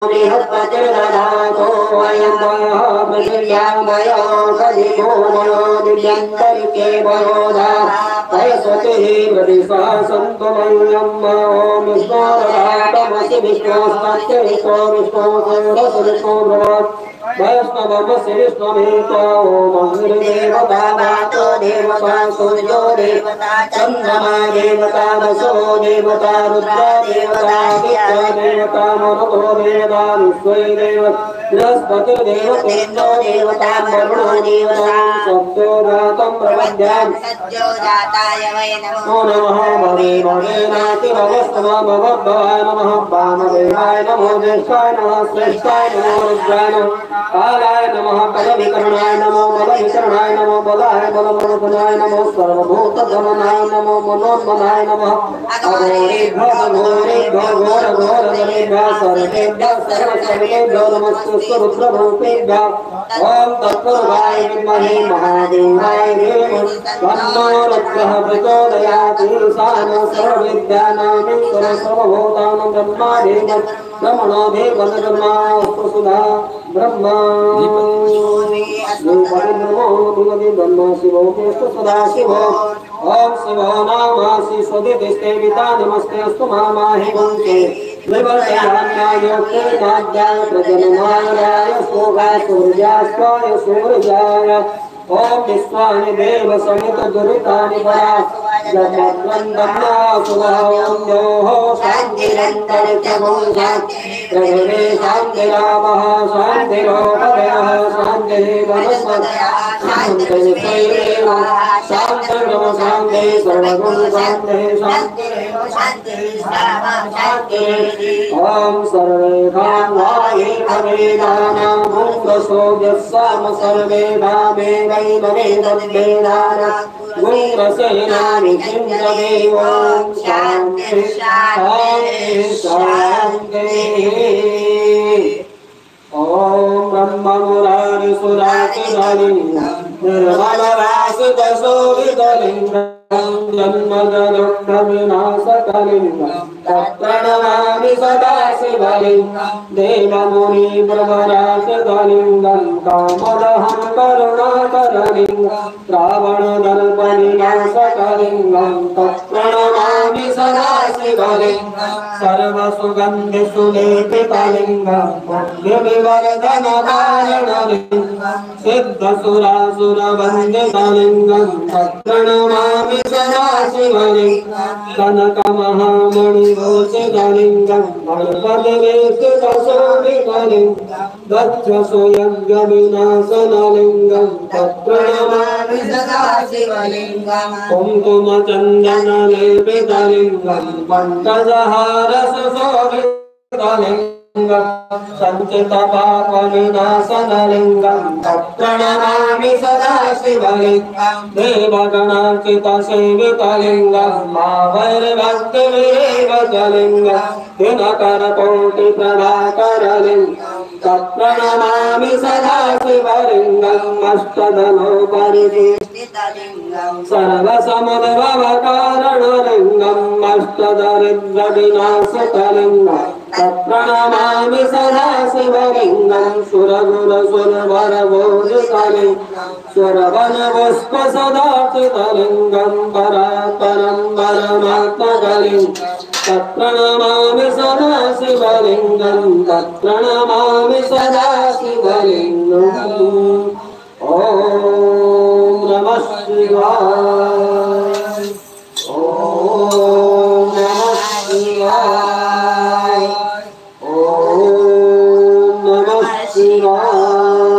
बृहस्पतिर्दधातो वयं वयो पृथिव्यां वयो कलिभूमयो दिव्यन्तरिक्षे वयोधा सरस्वतीः प्रतिशा सन्तुमयं ॐ विष्णोर्धातमसि विष्णोस्पत्य विष्णो विष्णो वैष्णवमसि विष्णुमेतो मंगलदेवता वातो देवता सूर्यो देवता चन्द्रमा देवता वसो देवता रुद्र देवता विद्या देवता मरुतो देवता विश्वे देवता बृहस्पतिर्देवतेन्द्रो देवता वरुणो देवता सत्यो जातं प्रपद्यामि सत्यो जाताय वै नमः भवे भवेनातिभवस्तमभवाय नमः वामदेवाय नमो ज्येष्ठाय नमः श्रेष्ठाय नमो रुद्राय नमः कालाय नमः बलविकरणाय नमो बलविकरणाय नमो बलाय बलमोदनाय नमो सर्वभूतगमनाय नमो मनोन्मनाय नमः अघोरेभ्यः घोरेभ्यः सर्वेभ्यः सर्वसर्वेभ्यो नमस्ते रुद्रभूतेभ्यः ॐ तत्पुरुषाय विद्महे महादेवाय धीमहि तन्नो रुद्रः प्रचोदयात् ईशानो सर्वविद्यानां सर्वभूतानां ब्रह्मादेवं रमणोदेवनगर्मास्तु सुधा ब्रह्मा ब्रह्मा शिवो केस्तु सदा शिवो ॐ शिवो नामासि स्वदितिस्ते पिता नमस्ते अस्तु मामाहि वंशे विवर्तयान्यायोक्ते नाद्याय प्रजननाय सोगाय सूर्यास्त्वाय सूर्याय ॐ विश्वानि देव समित दुरितानि परा जगद्वन्दन्ना सुभावोऽन्योः शान्तिरन्तरिक्षमुं शान्तिर्गृहे शान्तिरामः शान्तिरोपदयः शान्तिः वनस्पतयः शान्तिर्शैलेव शान्तिर्ब्रह्म शान्तिः सर्वगुण शान्तिः शान्तिरेव शान्तिः ॐ सर्वेषां वाये भवेदानां भुङ्गसो यस्साम सर्वे भावे वै भवेदद्वेदानां गुङ्गसेनानि चिन्तदेवो शान्तिः शान्तिः शान्तिः ॐ ब्रह्ममुरारिसुरातिलिङ्गं निर्मलवासुदशोभितलिङ्गं जन्मजदुःखविनाशकलिङ्गं तत्प्रणमामि सदा शिवलिङ्गं देवमुनिब्रह्मराजलिङ्गं कामदहं करुणाकरलिङ्गं रावणदल्पविनाशकलिङ्गं तत्प्रणमामि सदा शिवलिङ्गं सर्वसुगन्धिसुलेपितलिङ्गं पुण्यविवर्धनकारणलिङ्गं सिद्धसुरासुरवन्दितलिङ्गं तत्प्रणमामि सदा शिवलिङ्गं कनकमहामणिभूषितलिङ्गं गणपतिवेष्टितशोभितलिङ्गं दक्षसुयज्ञविनाशनलिङ्गं तत्प्रणमामि सदा शिवलिङ्गं कुङ्कुमचन्दनलेपितलिङ्गं पङ्कजहारसुशोभितलिङ्गं सञ्चितपापविनाशनलिङ्गं तत्प्रणमामि सदा शिवलिङ्गं देवगणार्चितसेवितलिङ्गं मावैर्भक्तिविरेवचलिङ्गं दिनकरकोटिप्रभाकरलिङ्गं तत्प्रणमामि सदा शिवलिङ्गम् अष्टधनोपरिवेष्टितलिङ्गं सर्वसमुद्भवकारणलिङ्गम् अष्टदरिद्रविनाशकलिङ्गं तत्प्रणमामि सदा शिवलिङ्गं सुरगुरुसुरवरभोजितलिङ्गं सुरवनपुष्पसदार्चितलिङ्गं परात्परं परमात्मकलिङ्गं तत्प्रणमामि सदा शिवलिङ्गं तत्प्रणमामि सदा शिवलिङ्गम् ॐ नमः शिवाय ॐ नमः शिवाय ॐ नमः शिवाय